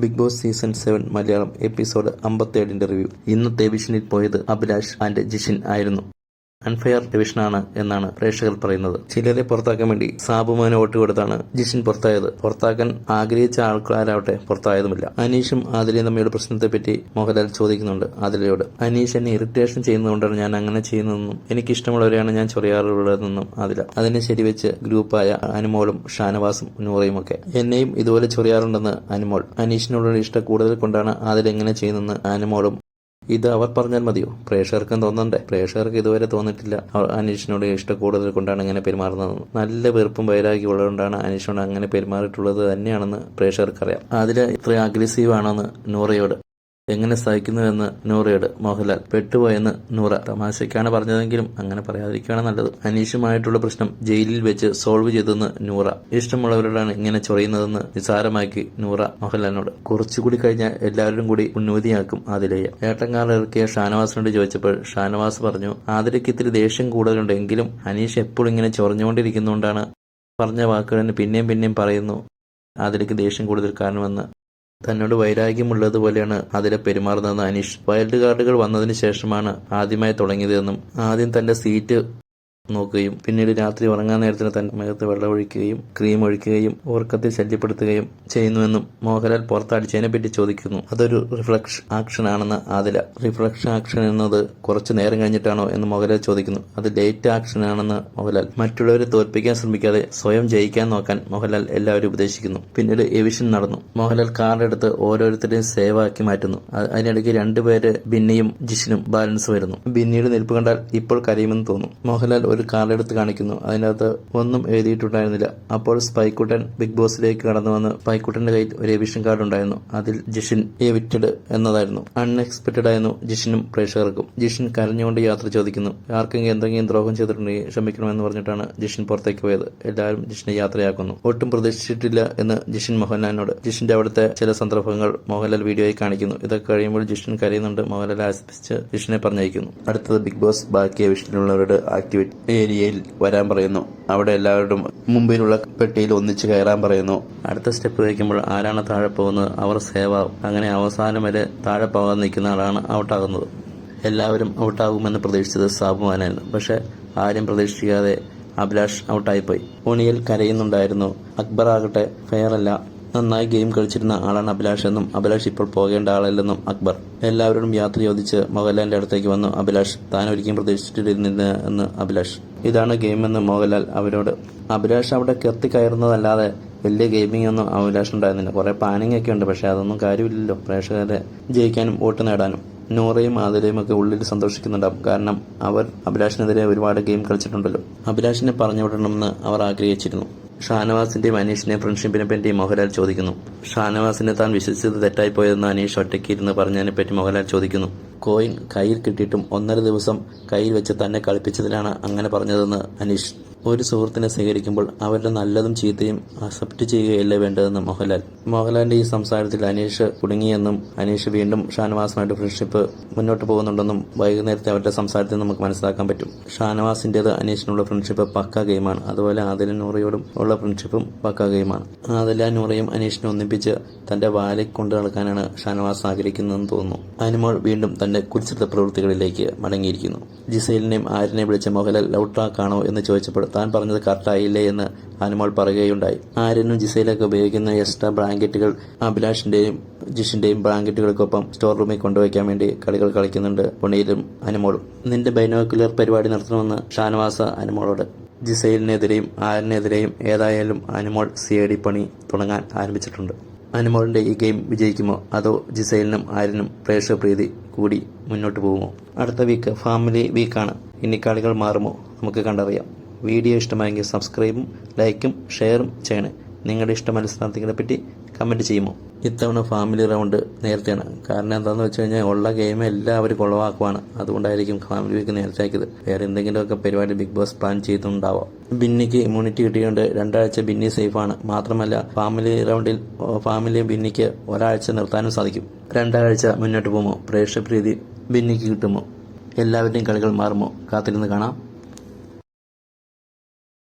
Big boss season 7 Malayalam episode 57 review. ഇന്നത്തെ വിഷനിൽ പോയത് അഭിലാഷ് ആൻഡ് ജിഷിൻ ആയിരുന്നു. അൺഫെയർ ഡിവിഷനാണ് എന്നാണ് പ്രേക്ഷകർ പറയുന്നത്. ചിലരെ പുറത്താക്കാൻ വേണ്ടി സാബുമാന് വോട്ട് കൊടുത്താണ് ജിഷിൻ പുറത്തായത്. പുറത്താക്കാൻ ആഗ്രഹിച്ച ആൾക്കാരാവട്ടെ പുറത്തായതുമില്ല. അനീഷും ആദിലയും തമ്മിലുള്ള പ്രശ്നത്തെപ്പറ്റി മോഹൻലാൽ ചോദിക്കുന്നുണ്ട് ആദിലയോട്. അനീഷ് എന്നെ ഇറിറ്റേഷൻ ചെയ്യുന്നതുകൊണ്ടാണ് ഞാൻ അങ്ങനെ ചെയ്യുന്നതെന്നും എനിക്കിഷ്ടമുള്ളവരെയാണ് ഞാൻ ചൊറിയാറുള്ളതെന്നും ആദില. അതിനെ ശരിവെച്ച് ഗ്രൂപ്പായ അനുമോളും ഷാനവാസും നൂറയും ഒക്കെ. എന്നെയും ഇതുപോലെ ചൊറിയാറുണ്ടെന്ന് അനുമോൾ. അനീഷിനോടുള്ള ഇഷ്ടം കൂടുതൽ കൊണ്ടാണ് ആദില എങ്ങനെ ചെയ്യുന്നതെന്ന് അനുമോളും. ഇത് അവർ പറഞ്ഞാൽ മതിയോ? പ്രേക്ഷകർക്കും തോന്നണ്ടേ? പ്രേക്ഷകർക്ക് ഇതുവരെ തോന്നിട്ടില്ല അനീഷിനോട് ഇഷ്ടം കൂടുതൽ കൊണ്ടാണ് ഇങ്ങനെ പെരുമാറുന്നത്. നല്ല വെറുപ്പും വൈരാഗ്യം ഉള്ളതുകൊണ്ടാണ് അനീഷിനോട് അങ്ങനെ പെരുമാറിയിട്ടുള്ളത് തന്നെയാണെന്ന് പ്രേക്ഷകർക്കറിയാം. അതില് ഇത്ര അഗ്രസീവ് ആണെന്ന് നൂറയോട് എങ്ങനെ സഹിക്കുന്നുവെന്ന് നൂറയോട് മോഹൻലാൽ. പെട്ടുപോയെന്ന് നൂറ. തമാശയ്ക്കാണ് പറഞ്ഞതെങ്കിലും അങ്ങനെ പറയാതിരിക്കുകയാണ് നല്ലത്. അനീഷുമായിട്ടുള്ള പ്രശ്നം ജയിലിൽ വെച്ച് സോൾവ് ചെയ്തെന്ന് നൂറ. ഇഷ്ടമുള്ളവരോടാണ് ഇങ്ങനെ ചൊറിയുന്നതെന്ന് നിസാരമാക്കി നൂറ മോഹൻലാലിനോട്. കുറച്ചുകൂടി കഴിഞ്ഞാൽ എല്ലാവരും കൂടി ഉന്നതിയാക്കും ആദിലയെ. ഏട്ടൻകാർ ഇറക്കിയ ഷാനവാസിനോട് ചോദിച്ചപ്പോൾ ഷാനവാസ് പറഞ്ഞു, ആദിലയ്ക്ക് ഇത്തിരി ദേഷ്യം കൂടുതലുണ്ട്, എങ്കിലും അനീഷ് എപ്പോഴും ഇങ്ങനെ ചൊറിഞ്ഞുകൊണ്ടിരിക്കുന്നതുകൊണ്ടാണ് പറഞ്ഞ വാക്കുകൾ പിന്നെയും പറയുന്നു ആദിലയ്ക്ക് ദേഷ്യം കൂടുതൽ കാരണമെന്ന്. തന്നോട് വൈരാഗ്യമുള്ളതുപോലെയാണ് അതിലെ പെരുമാറുന്നതെന്ന് അനീഷ്. വൈൽഡ് കാർഡുകൾ വന്നതിന് ശേഷമാണ് ആദ്യമായി തുടങ്ങിയതെന്നും ആദ്യം തന്റെ സീറ്റ് നോക്കുകയും പിന്നീട് രാത്രി ഉറങ്ങാൻ നേരത്തിന് തന്റെ മുഖത്ത് വെള്ളമൊഴിക്കുകയും ക്രീം ഒഴിക്കുകയും ഉറക്കത്തിൽ ശല്യപ്പെടുത്തുകയും ചെയ്യുന്നുവെന്നും മോഹൻലാൽ പുറത്തടിച്ചതിനെപ്പറ്റി ചോദിക്കുന്നു. അതൊരു റിഫ്ലക്ഷൻ ആക്ഷൻ ആണെന്ന് ആദില. റിഫ്ലക്ഷൻ ആക്ഷൻ എന്നത് കുറച്ചു നേരം കഴിഞ്ഞിട്ടാണോ എന്ന് മോഹൻലാൽ ചോദിക്കുന്നു. അത് ലേറ്റ് ആക്ഷൻ ആണെന്ന് മോഹൻലാൽ. മറ്റുള്ളവരെ തോൽപ്പിക്കാൻ ശ്രമിക്കാതെ സ്വയം ജയിക്കാൻ നോക്കാൻ മോഹൻലാൽ എല്ലാവരും ഉപദേശിക്കുന്നു. പിന്നീട് എവിഷൻ നടന്നു. മോഹൻലാൽ കാർഡെടുത്ത് ഓരോരുത്തരെയും സേവ് ആക്കി മാറ്റുന്നു. അതിനിടയ്ക്ക് രണ്ടുപേര് ബിന്നിയും ജിഷിനും ബാലൻസ് വരുന്നു. ബിന്നിയുടെ നിൽപ്പ് കണ്ടാൽ ഇപ്പോൾ കരയുമെന്ന് തോന്നും. മോഹൻലാൽ ഒരു കാർഡ് എടുത്ത് കാണിക്കുന്നു. അതിനകത്ത് ഒന്നും എഴുതിയിട്ടുണ്ടായിരുന്നില്ല. അപ്പോൾ സ്പൈക്കുട്ടൻ ബിഗ് ബോസിലേക്ക് കടന്നു വന്ന് സ്പൈക്കുട്ടന്റെ കയ്യിൽ ഒരു എവിഷൻ കാർഡ് ഉണ്ടായിരുന്നു. അതിൽ ജിഷിൻ എവിക്റ്റഡ് എന്നതായിരുന്നു. അൺഎക്സ്പെക്റ്റഡ് ആയിരുന്നു ജിഷിനും പ്രേക്ഷകർക്കും. ജിഷിൻ കരഞ്ഞുകൊണ്ട് യാത്ര ചോദിക്കുന്നു. ആർക്കെങ്കിലും എന്തെങ്കിലും ദ്രോഹം ചെയ്തിട്ടുണ്ടെങ്കിൽ ക്ഷമിക്കണമെന്ന് പറഞ്ഞിട്ടാണ് ജിഷിൻ പുറത്തേക്ക് പോയത്. എല്ലാവരും ജിഷിനെ യാത്രയാക്കുന്നു. ഒട്ടും പ്രതീക്ഷിച്ചിട്ടില്ല എന്ന് ജിഷിൻ മോഹൻലാലിനോട്. ജിഷിന്റെ അവിടുത്തെ ചില സന്ദർഭങ്ങൾ മോഹൻലാൽ വീഡിയോയിൽ കാണിക്കുന്നു. ഇതൊക്കെ കഴിയുമ്പോൾ ജിഷിൻ കരയുന്നുണ്ട്. മോഹൻലാൽ ആശ്വസിപ്പിച്ച് ജിഷിനെ പറഞ്ഞയക്കുന്നു. അടുത്തത് ബിഗ് ബോസ് ബാക്കി എവിഷനിലുള്ളവരുടെ ആക്ടിവിറ്റി ഏരിയയിൽ വരാൻ പറയുന്നു. അവിടെ എല്ലാവരുടെയും മുമ്പിലുള്ള പെട്ടിയിൽ ഒന്നിച്ച് കയറാൻ പറയുന്നു. അടുത്ത സ്റ്റെപ്പ് വയ്ക്കുമ്പോൾ ആരാണ് താഴെ പോകുന്നത് അവർ സേവ് ആവും. അങ്ങനെ അവസാനം വരെ താഴെ പോകാൻ നിൽക്കുന്ന ആളാണ് ഔട്ടാകുന്നത്. എല്ലാവരും ഔട്ടാകുമെന്ന് പ്രതീക്ഷിച്ചത് സാബുമാനായിരുന്നു. പക്ഷെ ആരും പ്രതീക്ഷിക്കാതെ അഭിലാഷ് ഔട്ടായിപ്പോയി. ഓണിയിൽ കരയുന്നുണ്ടായിരുന്നു. അക്ബർ ആകട്ടെ ഫെയർ അല്ല, നന്നായി ഗെയിം കളിച്ചിരുന്ന ആളാണ് അഭിലാഷ് എന്നും അഭിലാഷ് ഇപ്പോൾ പോകേണ്ട ആളല്ലെന്നും അക്ബർ. എല്ലാവരോടും യാത്ര ചോദിച്ച് മോഹൻലാലിന്റെ അടുത്തേക്ക് വന്നു അഭിലാഷ്. താൻ ഒരിക്കലും പ്രതീക്ഷിച്ചിട്ടിരുന്നില്ല എന്ന് അഭിലാഷ്. ഇതാണ് ഗെയിമെന്ന് മോഹൻലാൽ അവരോട്. അഭിലാഷ് അവിടെ കെത്തി കയറുന്നതല്ലാതെ വലിയ ഗെയിമിംഗ് ഒന്നും അഭിലാഷ് ഉണ്ടായിരുന്നില്ല. കുറെ പ്ലാനിങ് ഒക്കെ ഉണ്ട്, പക്ഷെ അതൊന്നും കാര്യമില്ലല്ലോ പ്രേക്ഷകരെ ജയിക്കാനും വോട്ട് നേടാനും. നൂറയും ആദിലയും ഒക്കെ ഉള്ളിൽ സന്തോഷിക്കുന്നുണ്ടാവും. കാരണം അവർ അഭിലാഷിനെതിരെ ഒരുപാട് ഗെയിം കളിച്ചിട്ടുണ്ടല്ലോ. അഭിലാഷിനെ പറഞ്ഞു വിടണമെന്ന് അവർ ആഗ്രഹിച്ചിരുന്നു. ഷാനവാസിന്റെയും അനീഷിന്റെയും ഫ്രണ്ട്ഷിപ്പിനെ പറ്റി മോഹൻലാൽ ചോദിക്കുന്നു. ഷാനവാസിനെ താൻ വിശ്വസിച്ചത് തെറ്റായി പോയതെന്ന് അനീഷ് ഒറ്റയ്ക്ക് ഇരുന്ന് പറഞ്ഞതിനെ പറ്റി മോഹൻലാൽ ചോദിക്കുന്നു. കോയിൻ കയ്യിൽ കിട്ടിയിട്ടും 1.5 ദിവസം കയ്യിൽ വെച്ച് തന്നെ കളിപ്പിച്ചതിലാണ് അങ്ങനെ പറഞ്ഞതെന്ന് അനീഷ്. ഒരു സുഹൃത്തിനെ സ്വീകരിക്കുമ്പോൾ അവരുടെ നല്ലതും ചീത്തയും അക്സെപ്റ്റ് ചെയ്യുകയല്ലേ വേണ്ടതെന്ന് മോഹൻലാൽ. മോഹൻലാലിന്റെ ഈ സംസാരത്തിൽ അനീഷ് കുടുങ്ങിയെന്നും അനീഷ് വീണ്ടും ഷാനവാസുമായിട്ട് ഫ്രണ്ട്ഷിപ്പ് മുന്നോട്ട് പോകുന്നുണ്ടെന്നും വൈകുന്നേരത്തെ അവരുടെ സംസാരത്തിൽ നമുക്ക് മനസ്സിലാക്കാൻ പറ്റും. ഷാനവാസിന്റേത് അനീഷിനുള്ള ഫ്രണ്ട്ഷിപ്പ് പക്ക ഗെയിമാണ്. അതുപോലെ ആദില നൂറയോടും ഉള്ള ഫ്രണ്ട്ഷിപ്പും പക്ക ഗെയിമാണ്. ആദില നൂറയും അനീഷിനെ ഒന്നിപ്പിച്ച് തന്റെ വാലേക്ക് കൊണ്ടു നടക്കാനാണ് ഷാനവാസ് ആഗ്രഹിക്കുന്നതെന്ന് തോന്നുന്നു. അനുമോൾ വീണ്ടും തന്റെ കുൽസിത പ്രവൃത്തികളിലേക്ക് മടങ്ങിയിരിക്കുന്നു. ജിസൈലിനെയും ആര്യനെ വിളിച്ച മോഹൻലാൽ ഔട്ടാക്കാണോ എന്ന് ചോദിച്ചപ്പോൾ താൻ പറഞ്ഞത് കറക്റ്റായില്ലേ എന്ന് അനുമോൾ പറയുകയുണ്ടായി. ആര്യനും ജിസയിലൊക്കെ ഉപയോഗിക്കുന്ന എക്സ്ട്രാ ബ്ലാങ്കറ്റുകൾ അഭിലാഷിന്റെയും ജിഷിന്റെയും ബ്ലാങ്കറ്റുകൾക്കൊപ്പം സ്റ്റോർ റൂമിൽ കൊണ്ടുവയ്ക്കാൻ വേണ്ടി കളികൾ കളിക്കുന്നുണ്ട് പൊണിയിലും അനുമോളും. നിന്റെ ബൈനോക്കുലർ പരിപാടി നടത്തണമെന്ന് ഷാനവാസ് അനുമോളോട്. ജിസൈലിനെതിരെയും ആര്യനെതിരെയും ഏതായാലും അനുമോൾ CID പണി തുടങ്ങാൻ ആരംഭിച്ചിട്ടുണ്ട്. അനുമോളിന്റെ ഈ ഗെയിം വിജയിക്കുമോ അതോ ജിസൈലിനും ആര്യനും പ്രേക്ഷക പ്രീതി കൂടി മുന്നോട്ട് പോകുമോ? അടുത്ത വീക്ക് ഫാമിലി വീക്കാണ്. ഇനി കളികൾ മാറുമോ? നമുക്ക് കണ്ടറിയാം. വീഡിയോ ഇഷ്ടമായെങ്കിൽ സബ്സ്ക്രൈബും ലൈക്കും ഷെയറും ചെയ്യണേ. നിങ്ങളുടെ ഇഷ്ട മത്സരാർത്ഥികളെ പറ്റി കമൻറ്റ് ചെയ്യുമോ? ഇത്തവണ ഫാമിലി റൗണ്ട് നേരത്തെയാണ്. കാരണം എന്താണെന്ന് വെച്ച് കഴിഞ്ഞാൽ ഉള്ള ഗെയിം എല്ലാവരും കുളവാക്കുവാണ്. അതുകൊണ്ടായിരിക്കും ഫാമിലി വീക്ക് നേരത്തെ ആക്കിയത്. വേറെ എന്തെങ്കിലുമൊക്കെ പരിപാടി ബിഗ് ബോസ് പ്ലാൻ ചെയ്തിട്ടുണ്ടാവാം. ബിന്നിക്ക് ഇമ്മ്യൂണിറ്റി കിട്ടിയുകൊണ്ട് 2 ആഴ്ച ബിന്നി സേഫാണ്. മാത്രമല്ല ഫാമിലി റൗണ്ടിൽ ഫാമിലി ബിന്നിക്ക് ഒരാഴ്ച നിർത്താനും സാധിക്കും. 2 ആഴ്ച മുന്നോട്ട് പോകുമോ? പ്രേക്ഷക പ്രീതി ബിന്നിക്ക് കിട്ടുമോ? എല്ലാവരുടെയും കളികൾ മാറുമോ? കാത്തിരുന്ന് കാണാം.